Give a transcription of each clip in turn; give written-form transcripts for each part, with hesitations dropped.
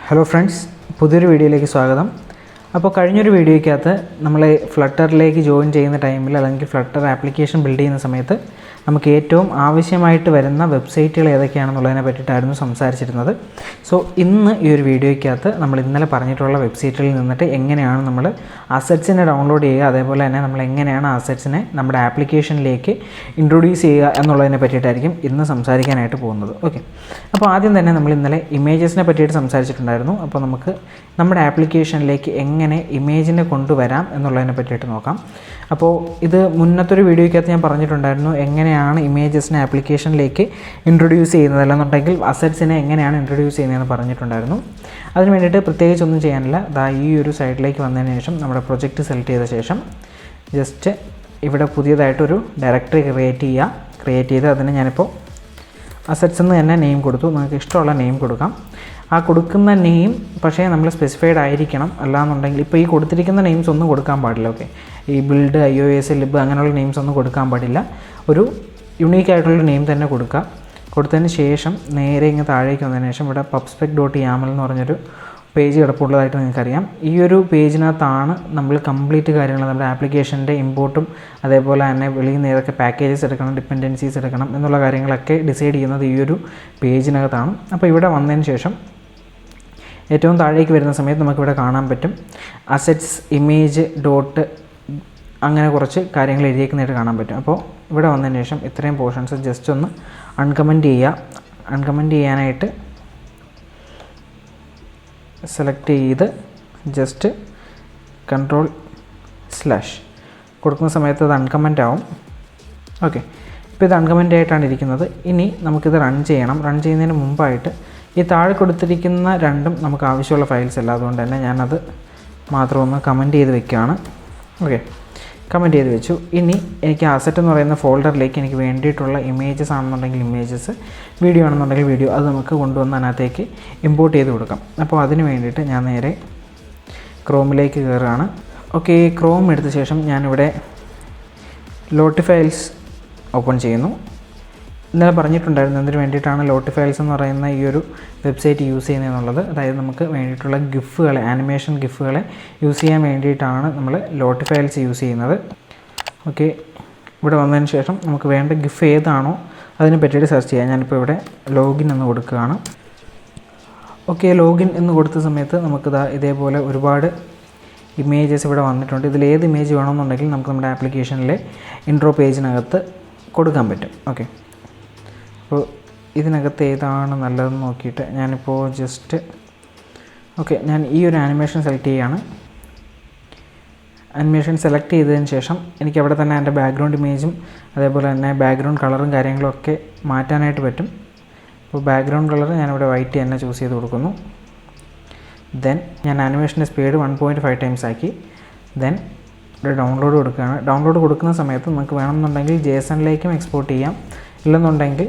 Hello friends, പുതിയൊരു വീഡിയോയിലേക്ക് സ്വാഗതം. അപ്പോൾ കഴിഞ്ഞൊരു വീഡിയോയ്ക്കകത്ത് നമ്മൾ ഫ്ലട്ടറിലേക്ക് ജോയിൻ ചെയ്യുന്ന ടൈമിൽ അല്ലെങ്കിൽ ഫ്ലട്ടർ ആപ്ലിക്കേഷൻ ബിൽഡ് ചെയ്യുന്ന സമയത്ത് നമുക്ക് ഏറ്റവും ആവശ്യമായിട്ട് വരുന്ന വെബ്സൈറ്റുകൾ ഏതൊക്കെയാണെന്നുള്ളതിനെ പറ്റിയിട്ടായിരുന്നു സംസാരിച്ചിരുന്നത്. സോ ഇന്ന് ഈ ഒരു വീഡിയോയ്ക്കകത്ത് നമ്മൾ ഇന്നലെ പറഞ്ഞിട്ടുള്ള വെബ്സൈറ്റുകളിൽ നിന്നിട്ട് എങ്ങനെയാണ് നമ്മൾ അസറ്റ്സിനെ ഡൗൺലോഡ് ചെയ്യുക, അതേപോലെ തന്നെ നമ്മൾ എങ്ങനെയാണ് അസറ്റ്സിനെ നമ്മുടെ ആപ്ലിക്കേഷനിലേക്ക് ഇൻട്രൊഡ്യൂസ് ചെയ്യുക എന്നുള്ളതിനെ പറ്റിയിട്ടായിരിക്കും ഇന്ന് സംസാരിക്കാനായിട്ട് പോകുന്നത്. ഓക്കെ, അപ്പോൾ ആദ്യം തന്നെ നമ്മൾ ഇന്നലെ ഇമേജസിനെ പറ്റിയിട്ട് സംസാരിച്ചിട്ടുണ്ടായിരുന്നു. അപ്പോൾ നമുക്ക് നമ്മുടെ ആപ്ലിക്കേഷനിലേക്ക് എങ്ങനെ ഇമേജിനെ കൊണ്ടുവരാം എന്നുള്ളതിനെ പറ്റിയിട്ട് നോക്കാം. അപ്പോൾ ഇത് മുന്നത്തൊരു വീഡിയോയ്ക്കകത്ത് ഞാൻ പറഞ്ഞിട്ടുണ്ടായിരുന്നു എങ്ങനെയാണ് ഇമേജസിനെ ആപ്ലിക്കേഷനിലേക്ക് ഇൻട്രൊഡ്യൂസ് ചെയ്യുന്നത്, അല്ലെന്നുണ്ടെങ്കിൽ അസറ്റ്സിനെ എങ്ങനെയാണ് ഇൻട്രൊഡ്യൂസ് ചെയ്യുന്നതെന്ന് പറഞ്ഞിട്ടുണ്ടായിരുന്നു. അതിന് വേണ്ടിയിട്ട് പ്രത്യേകിച്ചൊന്നും ചെയ്യാനില്ല. ഈ ഒരു സൈഡിലേക്ക് വന്നതിന് ശേഷം നമ്മുടെ പ്രൊജക്റ്റ് സെലക്ട് ചെയ്ത ശേഷം ജസ്റ്റ് ഇവിടെ പുതിയതായിട്ടൊരു ഡയറക്ടറി ക്രിയേറ്റ് ചെയ്ത് അതിന് ഞാനിപ്പോൾ അസറ്റ്സ് എന്ന് തന്നെ നെയിം കൊടുത്തു. നിങ്ങൾക്ക് ഇഷ്ടമുള്ള നെയിം കൊടുക്കാം. ആ കൊടുക്കുന്ന നെയിം പക്ഷേ നമ്മൾ സ്പെസിഫൈഡ് ആയിരിക്കണം. അല്ലാന്നുണ്ടെങ്കിൽ ഇപ്പോൾ ഈ കൊടുത്തിരിക്കുന്ന നെയിംസ് ഒന്നും കൊടുക്കാൻ പാടില്ല. ഓക്കെ, ഈ ബിൽഡ്, iOS, ലിബ് അങ്ങനെയുള്ള നെയിംസ് ഒന്നും കൊടുക്കാൻ പാടില്ല. ഒരു യുണീക്കായിട്ടുള്ള നെയിം തന്നെ കൊടുത്തതിന് ശേഷം നേരെ ഇങ്ങ് താഴേക്ക് വന്നതിന് ശേഷം ഇവിടെ pubspec.yaml എന്ന് പറഞ്ഞൊരു പേജ് കിടപ്പുള്ളതായിട്ട് നിങ്ങൾക്കറിയാം. ഈ ഒരു പേജിനകത്താണ് നമ്മൾ കംപ്ലീറ്റ് കാര്യങ്ങൾ നമ്മുടെ ആപ്ലിക്കേഷൻ്റെ ഇമ്പോർട്ടും അതേപോലെ തന്നെ വെളിയിൽ നിന്ന് ഏതൊക്കെ പാക്കേജസ് എടുക്കണം, ഡിപ്പെൻഡൻസീസ് എടുക്കണം എന്നുള്ള കാര്യങ്ങളൊക്കെ ഡിസൈഡ് ചെയ്യുന്നത് ഈ ഒരു പേജിനകത്താണ്. അപ്പോൾ ഇവിടെ വന്നതിന് ശേഷം ഏറ്റവും താഴേക്ക് വരുന്ന സമയത്ത് നമുക്കിവിടെ കാണാൻ പറ്റും അസറ്റ്സ് ഇമേജ് ഡോട്ട് അങ്ങനെ കുറച്ച് കാര്യങ്ങൾ എഴുതിയേക്കുന്നതായിട്ട് കാണാൻ പറ്റും. അപ്പോൾ ഇവിടെ വന്നതിന് ശേഷം ഇത്രയും പോർഷൻസ് ജസ്റ്റ് ഒന്ന് അൺകമൻറ്റ് ചെയ്യാനായിട്ട് സെലക്ട് ചെയ്ത് ജസ്റ്റ് Ctrl/ കൊടുക്കുന്ന സമയത്ത് അത് അൺകമൻ്റ് ആവും. ഓക്കെ, ഇപ്പോൾ ഇത് അൺകമൻ്റ് ആയിട്ടാണ് ഇരിക്കുന്നത്. ഇനി നമുക്കിത് റൺ ചെയ്യണം. റൺ ചെയ്യുന്നതിന് മുമ്പായിട്ട് ഈ താഴെ കൊടുത്തിരിക്കുന്ന രണ്ടും നമുക്ക് ആവശ്യമുള്ള ഫയൽസ് അല്ല, അതുകൊണ്ട് തന്നെ ഞാനത് മാത്രം ഒന്ന് കമൻറ്റ് ചെയ്ത് വെക്കുകയാണ്. ഓക്കെ, കമൻറ്റ് ചെയ്ത് വെച്ചു. ഇനി എനിക്ക് അസറ്റ് എന്ന് പറയുന്ന ഫോൾഡറിലേക്ക് എനിക്ക് വേണ്ടിയിട്ടുള്ള ഇമേജസ് ആണെന്നുണ്ടെങ്കിൽ ഇമേജസ്, വീഡിയോ ആണെന്നുണ്ടെങ്കിൽ വീഡിയോ, അത് നമുക്ക് കൊണ്ടുവന്ന് അതിനകത്തേക്ക് ഇമ്പോർട്ട് ചെയ്ത് കൊടുക്കാം. അപ്പോൾ അതിന് വേണ്ടിയിട്ട് ഞാൻ നേരെ ക്രോമിലേക്ക് കയറുകയാണ്. ഓക്കെ, ക്രോം എടുത്ത ശേഷം ഞാനിവിടെ ലോട്ട് ഫയൽസ് ഓപ്പൺ ചെയ്യുന്നു. ഇന്നലെ പറഞ്ഞിട്ടുണ്ടായിരുന്നു എന്തിനു വേണ്ടിയിട്ടാണ് ലോട്ട് ഫയൽസ് എന്ന് പറയുന്ന ഈ ഒരു വെബ്സൈറ്റ് യൂസ് ചെയ്യുന്നതെന്നുള്ളത്. അതായത് നമുക്ക് വേണ്ടിയിട്ടുള്ള ഗിഫുകളെ, ആനിമേഷൻ ഗിഫുകളെ യൂസ് ചെയ്യാൻ വേണ്ടിയിട്ടാണ് നമ്മൾ ലോട്ട് ഫയൽസ് യൂസ് ചെയ്യുന്നത്. ഓക്കെ, ഇവിടെ വന്നതിന് ശേഷം നമുക്ക് വേണ്ട ഗിഫ് ഏതാണോ അതിനെ പറ്റിയിട്ട് സെർച്ച് ചെയ്യാം. ഞാനിപ്പോൾ ഇവിടെ ലോഗിൻ എന്ന് കൊടുക്കുകയാണ്. ഓക്കെ, ലോഗിൻ എന്ന് കൊടുത്ത സമയത്ത് നമുക്ക് ഇതേപോലെ ഒരുപാട് ഇമേജസ് ഇവിടെ വന്നിട്ടുണ്ട്. ഇതിൽ ഏത് ഇമേജ് വേണമെന്നുണ്ടെങ്കിൽ നമുക്ക് നമ്മുടെ ആപ്ലിക്കേഷനിലെ ഇൻട്രോ പേജിനകത്ത് കൊടുക്കാൻ പറ്റും. ഓക്കെ, അപ്പോൾ ഇതിനകത്ത് ഏതാണ് നല്ലതെന്ന് നോക്കിയിട്ട് ഞാനിപ്പോൾ ജസ്റ്റ് ഞാൻ ഈ ഒരു ആനിമേഷൻ സെലക്ട് ചെയ്യുകയാണ്. ആനിമേഷൻ സെലക്ട് ചെയ്തതിന് ശേഷം എനിക്ക് അവിടെ തന്നെ എൻ്റെ ബാക്ക്ഗ്രൗണ്ട് ഇമേജും അതേപോലെ തന്നെ ബാക്ക്ഗ്രൗണ്ട് കളറും കാര്യങ്ങളൊക്കെ മാറ്റാനായിട്ട് പറ്റും. അപ്പോൾ ബാക്ക്ഗ്രൗണ്ട് കളർ ഞാനിവിടെ വൈറ്റ് തന്നെ ചൂസ് ചെയ്ത് കൊടുക്കുന്നു. ദെൻ ഞാൻ ആനിമേഷൻ്റെ സ്പീഡ് 1.5 ടൈംസ് ആക്കി. ദെൻ ഇവിടെ ഡൗൺലോഡ് കൊടുക്കുകയാണ്. ഡൗൺലോഡ് കൊടുക്കുന്ന സമയത്ത് നമുക്ക് വേണമെന്നുണ്ടെങ്കിൽ JSON-ലേക്കും എക്സ്പോർട്ട് ചെയ്യാം, ഇല്ലെന്നുണ്ടെങ്കിൽ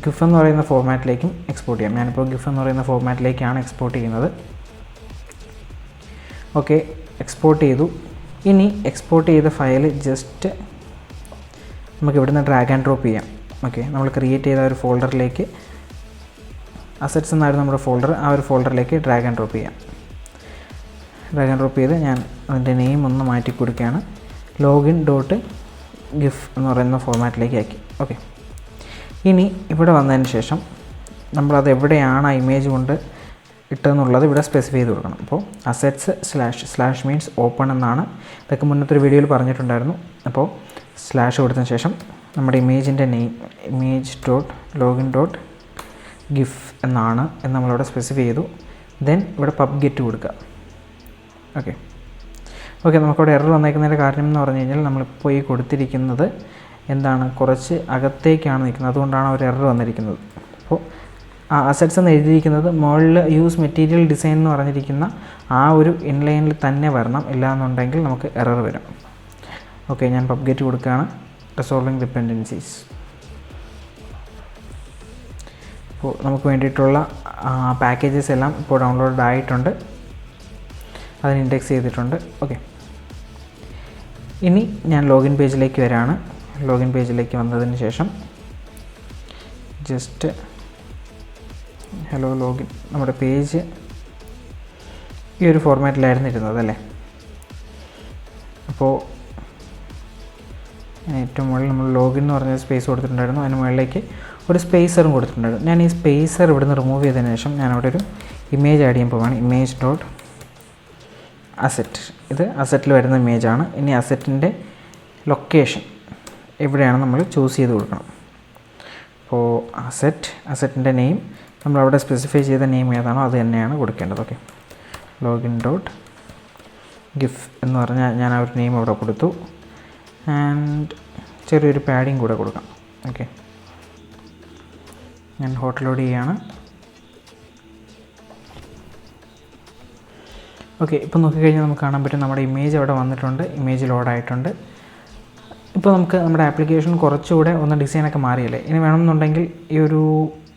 ഗിഫ് എന്ന് പറയുന്ന ഫോർമാറ്റിലേക്കും എക്സ്പോർട്ട് ചെയ്യാം. ഞാനിപ്പോൾ ഗിഫ് എന്ന് പറയുന്ന ഫോർമാറ്റിലേക്കാണ് എക്സ്പോർട്ട് ചെയ്യുന്നത്. ഓക്കെ, എക്സ്പോർട്ട് ചെയ്തു. ഇനി എക്സ്പോർട്ട് ചെയ്ത ഫയൽ ജസ്റ്റ് നമുക്ക് ഇവിടുന്ന് ഡ്രാഗ് ആൻഡ് ഡ്രോപ്പ് ചെയ്യാം. ഓക്കെ, നമ്മൾ ക്രിയേറ്റ് ചെയ്ത ഒരു ഫോൾഡറിലേക്ക്, അസറ്റ്സ് എന്നായിരുന്നു നമ്മുടെ ഫോൾഡർ, ആ ഒരു ഫോൾഡറിലേക്ക് ഡ്രാഗ് ആൻഡ് ഡ്രോപ്പ് ചെയ്യാം. ഡ്രാഗ് ആൻഡ് ഡ്രോപ്പ് ചെയ്ത് ഞാൻ അതിൻ്റെ നെയിം ഒന്ന് മാറ്റി കൊടുക്കുകയാണ്. login.gif എന്ന് പറയുന്ന ഫോർമാറ്റിലേക്ക് ആക്കി. ഓക്കെ, ഇനി ഇവിടെ വന്നതിന് ശേഷം നമ്മളത് എവിടെയാണ് ആ ഇമേജ് കൊണ്ട് ഇട്ടെന്നുള്ളത് ഇവിടെ സ്പെസിഫൈ ചെയ്ത് കൊടുക്കണം. അപ്പോൾ അസറ്റ്സ് / മീൻസ് ഓപ്പൺ എന്നാണ്. ഇതൊക്കെ മുന്നത്തെ ഒരു വീഡിയോയിൽ പറഞ്ഞിട്ടുണ്ടായിരുന്നു. അപ്പോൾ / കൊടുത്തതിന് ശേഷം നമ്മുടെ ഇമേജിൻ്റെ നെയിം image.login.gif എന്ന് നമ്മളിവിടെ സ്പെസിഫൈ ചെയ്തു. ദെൻ ഇവിടെ pubget കൊടുക്കുക. ഓക്കെ, നമുക്കവിടെ എറർ വന്നേക്കുന്നതിൻ്റെ കാരണം എന്ന് പറഞ്ഞു കഴിഞ്ഞാൽ നമ്മളിപ്പോൾ ഈ കൊടുത്തിരിക്കുന്നത് എന്താണ്, കുറച്ച് അകത്തേക്കാണ് നിൽക്കുന്നത്, അതുകൊണ്ടാണ് ഒരു എറർ വന്നിരിക്കുന്നത്. അപ്പോൾ ആ അസറ്റ്സ് എന്ന് എഴുതിയിരിക്കുന്നത് മുകളിൽ യൂസ് മെറ്റീരിയൽ ഡിസൈൻ എന്ന് പറഞ്ഞിരിക്കുന്ന ആ ഒരു ഇൻലൈനിൽ തന്നെ വരണം, ഇല്ലയെന്നുണ്ടെങ്കിൽ നമുക്ക് എറർ വരും. ഓക്കെ, ഞാൻ pubget കൊടുക്കുകയാണ്. Resolving dependencies. അപ്പോൾ നമുക്ക് വേണ്ടിയിട്ടുള്ള പാക്കേജസ് എല്ലാം ഇപ്പോൾ ഡൗൺലോഡ് ആയിട്ടുണ്ട്, അതിന് ഇൻഡെക്സ് ചെയ്തിട്ടുണ്ട്. ഓക്കെ, ഇനി ഞാൻ ലോഗിൻ പേജിലേക്ക് വരാണ്. ലോഗിൻ പേജിലേക്ക് വന്നതിന് ശേഷം ജസ്റ്റ് ഹലോ ലോഗിൻ, നമ്മുടെ പേജ് ഈ ഒരു ഫോർമാറ്റിലായിരുന്നു ഇരുന്നത് അല്ലേ. അപ്പോൾ ഏറ്റവും മുകളിൽ നമ്മൾ ലോഗിൻ എന്ന് പറഞ്ഞ സ്പേസ് കൊടുത്തിട്ടുണ്ടായിരുന്നു, അതിന് മുകളിലേക്ക് ഒരു സ്പേസറും കൊടുത്തിട്ടുണ്ടായിരുന്നു. ഞാൻ ഈ സ്പേസർ ഇവിടുന്ന് റിമൂവ് ചെയ്തതിന് ശേഷം ഞാൻ അവിടെ ഒരു ഇമേജ് ആഡ് ചെയ്യാൻ പോവാണ്. ഇമേജ് ഡോട്ട് അസെറ്റ്, ഇത് അസെറ്റിൽ വരുന്ന ഇമേജാണ്. ഇനി അസെറ്റിൻ്റെ ലൊക്കേഷൻ എവിടെയാണ് നമ്മൾ ചൂസ് ചെയ്ത് കൊടുക്കണം. അപ്പോൾ അസെറ്റിൻ്റെ നെയിം നമ്മളവിടെ സ്പെസിഫൈ ചെയ്ത നെയിം ഏതാണോ അത് തന്നെയാണ് കൊടുക്കേണ്ടത്. ഓക്കെ, ലോഗിൻ ഡോട്ട് ഗിഫ് എന്ന് പറഞ്ഞാൽ ഞാൻ ആ ഒരു നെയിം അവിടെ കൊടുത്തു. ആൻഡ് ചെറിയൊരു പാഡിങ് കൂടെ കൊടുക്കാം. ഓക്കെ, ഞാൻ ഹോട്ട് ലോഡ് ചെയ്യുകയാണ്. ഓക്കെ, ഇപ്പോൾ നോക്കിക്കഴിഞ്ഞാൽ നമുക്ക് കാണാൻ പറ്റും നമ്മുടെ ഇമേജ് അവിടെ വന്നിട്ടുണ്ട്, ഇമേജ് ലോഡായിട്ടുണ്ട്. ഇപ്പോൾ നമുക്ക് നമ്മുടെ ആപ്ലിക്കേഷൻ കുറച്ചുകൂടെ ഒന്ന് ഡിസൈനൊക്കെ മാറിയല്ലേ. ഇനി വേണമെന്നുണ്ടെങ്കിൽ ഈ ഒരു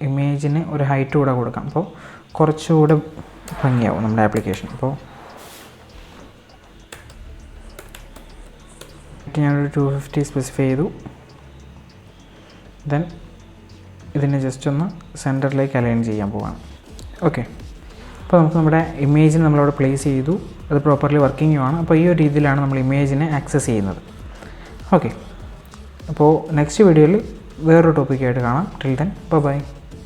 ഇമേജിന് ഒരു ഹൈറ്റ് കൂടെ കൊടുക്കാം. അപ്പോൾ കുറച്ചുകൂടെ ഭംഗിയാവും നമ്മുടെ ആപ്ലിക്കേഷൻ. അപ്പോൾ ഞാനൊരു 250 സ്പെസിഫൈ ചെയ്തു. ദെൻ ഇതിനെ ജസ്റ്റ് ഒന്ന് സെൻറ്ററിലേക്ക് അലൈൻ ചെയ്യാൻ പോവാണ്. ഓക്കെ, അപ്പോൾ നമുക്ക് നമ്മുടെ ഇമേജിന് നമ്മളവിടെ പ്ലേസ് ചെയ്തു, അത് പ്രോപ്പർലി വർക്കിംഗ് ആണ്. അപ്പോൾ ഈ ഒരു രീതിയിലാണ് നമ്മൾ ഇമേജിനെ ആക്സസ് ചെയ്യുന്നത്. ഓക്കെ, അപ്പോൾ നെക്സ്റ്റ് വീഡിയോയിൽ വേറൊരു ടോപ്പിക്കായിട്ട് കാണാം. Till then bye.